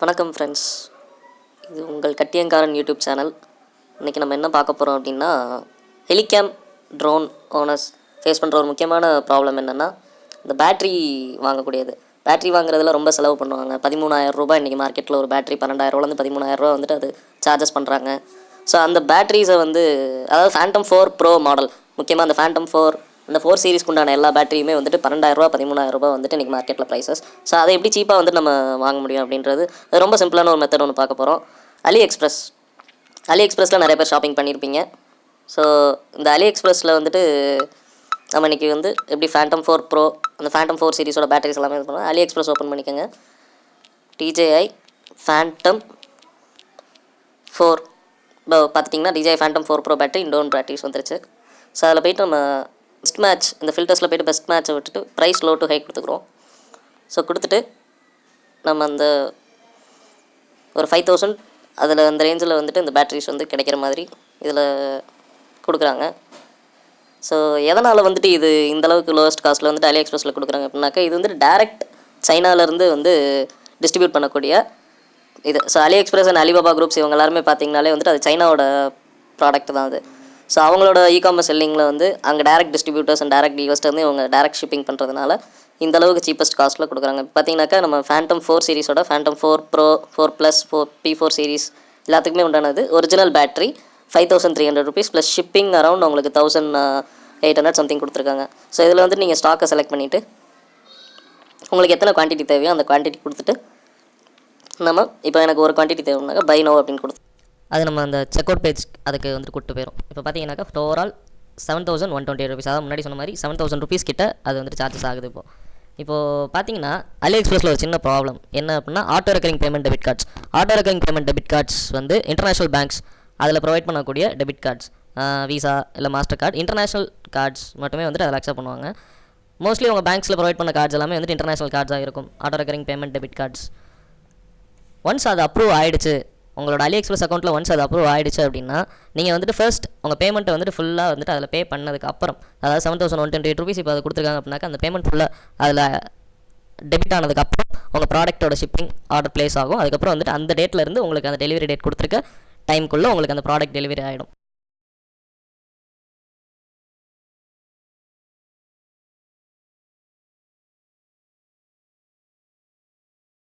வணக்கம் ஃப்ரெண்ட்ஸ், இது உங்கள் கட்டியங்காரன் யூடியூப் சேனல். இன்றைக்கி நம்ம என்ன பார்க்க போகிறோம் அப்படின்னா, ஹெலிகேம் ட்ரோன் ஓனர்ஸ் ஃபேஸ் பண்ணுற ஒரு முக்கியமான ப்ராப்ளம் என்னென்னா, இந்த பேட்ரி வாங்கக்கூடியது. பேட்ரி வாங்குறதுல ரொம்ப செலவு பண்ணுவாங்க. 13,000 ரூபாய் இன்றைக்கி மார்க்கெட்டில் ஒரு பேட்ரி 12,000 13,000 ரூபா வந்துட்டு அது சார்ஜஸ் பண்ணுறாங்க. ஸோ அந்த பேட்ரிஸை வந்து, அதாவது Phantom4Pro மாடல், முக்கியமாக அந்த Phantom4 அந்த 4 சீரிஸ்க்கு உண்டான எல்லா பேட்டரியுமே வந்துட்டு 12,000 ரூபா 13,000 ரூபா வந்துட்டு இன்றைக்கி மார்க்கெட்டில் ப்ரைஸஸ். ஸோ அதை எப்படி சீப்பாக வந்துட்டு நம்ம வாங்க முடியும் அப்படின்றது ரொம்ப சிம்பிளான ஒரு மெத்தட் ஒன்று பார்க்க போகிறோம். அலி எக்ஸ்பிரஸில் நிறைய பேர் ஷாப்பிங் பண்ணியிருப்பீங்க. ஸோ இந்த அலி எக்ஸ்பிரஸில் வந்துட்டு நம்ம இன்றைக்கி வந்து எப்படி Phantom4Pro அந்த Phantom4 சீரிஸோட பேட்டரிஸ் எல்லாமே இது பண்ணுவோம். அலி எக்ஸ்பிரஸ் ஓப்பன் பண்ணிக்கோங்க. DJI Phantom4 பார்த்துட்டிங்கன்னா DJI Phantom4Pro பேட்டரி இண்டோன் பேட்டரிஸ் வந்துருச்சு. ஸோ அதில் போய்ட்டு நம்ம பெஸ்ட் மேட்ச், இந்த ஃபில்டர்ஸில் போய்ட்டு பெஸ்ட் மேட்சை விட்டுட்டு ப்ரைஸ் லோ டு ஹை கொடுத்துக்குறோம். ஸோ கொடுத்துட்டு நம்ம அந்த ஒரு 5,000 அதில் அந்த ரேஞ்சில் வந்துட்டு இந்த பேட்டரிஸ் வந்து கிடைக்கிற மாதிரி இதில் கொடுக்குறாங்க. ஸோ எதனால் வந்துட்டு இது இந்தளவுக்கு லோவஸ்ட் காஸ்ட்டில் வந்துட்டு அலி எக்ஸ்பிரஸில் கொடுக்குறாங்க அப்படின்னாக்கா, இது வந்துட்டு டேரெக்ட் சைனாவிலேருந்து வந்து டிஸ்ட்ரிபியூட் பண்ணக்கூடிய இது. So Ali express and Alibaba groups இவங்க எல்லாருமே பார்த்தீங்கனாலே வந்துட்டு அது சைனாவோட ப்ராடக்ட் தான் அது. ஸோ அவங்களோட இ-காமர்ஸ் செல்லிங்கில் வந்து அங்கே டேரக்ட் டிஸ்ட்ரிபியூட்டர்ஸ் அண்ட் டேரக்ட் டீலர்ஸ்ட்டு வந்து இவங்க டேரக்ட் ஷிப்பிங் பண்ணுறதுனால இந்தளவுக்கு சீப்பஸ்ட் காஸ்ட்டில் கொடுக்குறாங்க. பார்த்தீங்கன்னாக்கா நம்ம Phantom4 சீரிஸோட Phantom4Pro 4+, P4 சீரிஸ் எல்லாத்துக்குமே உண்டானது original battery 5,300 rupees plus shipping around உங்களுக்கு 1,800 சம்திங் கொடுத்துருக்காங்க. ஸோ இதில் வந்து நீங்கள் ஸ்டாக்கை செலக்ட் பண்ணிவிட்டு உங்களுக்கு எத்தனை குவான்டிட்டி தேவையோ அந்த குவான்டிட்டி கொடுத்துட்டு, நம்ம இப்போ எனக்கு ஒரு குவான்டிட்டி தேவைன்னாக்கா பை நோ அப்படின்னு கொடுத்து அது நம்ம அந்த செக் அவுட் பேஜ் அதுக்கு வந்துட்டு கூப்பிட்டு போயிடும். இப்போ பார்த்தீங்கன்னாக்கா ஓவரால் 7,128 rupees, அதாவது முன்னாடி சொன்ன மாதிரி 7,000 rupees கிட்ட அது வந்துட்டு சார்ஜஸ் ஆகுது. இப்போது பார்த்தீங்கன்னா அலி எக்ஸ்பிரஸில் ஒரு சின்ன ப்ராப்ளம் என்ன அப்படின்னா, auto recurring payment debit cards வந்து இன்டர்நேஷ்னல் பேங்க்ஸ் அதில் ப்ரொவைட் பண்ணக்கூடிய டெபிட் கார்ட்ஸ், விசா இல்லை மாஸ்டர் கார்டு, இன்டர்நேஷ்னல் கார்ட்ஸ் மட்டுமே வந்துட்டு அதில் அக்செப்ட் பண்ணுவாங்க. மோஸ்ட்லி உங்கள் பேங்க்ஸில் ப்ரொவைட் பண்ண கார்ட்ஸ் எல்லாமே வந்துட்டு இன்டர்நேஷ்னல் கார்ட்ஸாக இருக்கும், auto recurring payment debit cards. Once அது அப்ரூவ் ஆகிடுச்சு உங்களோட அலி எக்ஸ்பிரஸ் அக்கௌண்ட்டில், ஒன்ஸ் அது அப்ரூவ் ஆகிடுச்சு அப்படின்னா, நீங்கள் வந்துட்டு ஃபர்ஸ்ட் உங்கள் பேமெண்ட்டை வந்துட்டு ஃபுல்லாக வந்துட்டு அதில் பே பண்ணதுக்கு அப்புறம், அதாவது 7,128 rupees இப்போ அது கொடுத்துருக்காங்க அப்படின்னாக்கா, அந்த பேமெண்ட் ஃபுல்லாக அதில் டெபிட் ஆனதுக்கப்புறம் உங்கள் ப்ராடக்ட்டோட ஷிப்பிங் ஆர்டர் ப்ளேஸ் ஆகும். அதுக்கப்புறம் வந்துட்டு அந்த டேட்டில் இருந்து உங்களுக்கு அந்த டெலிவரி டேட் கொடுத்துருக்க டைமுக்குள்ளே உங்களுக்கு அந்த ப்ராடக்ட் டெலிவரி ஆகிடும்.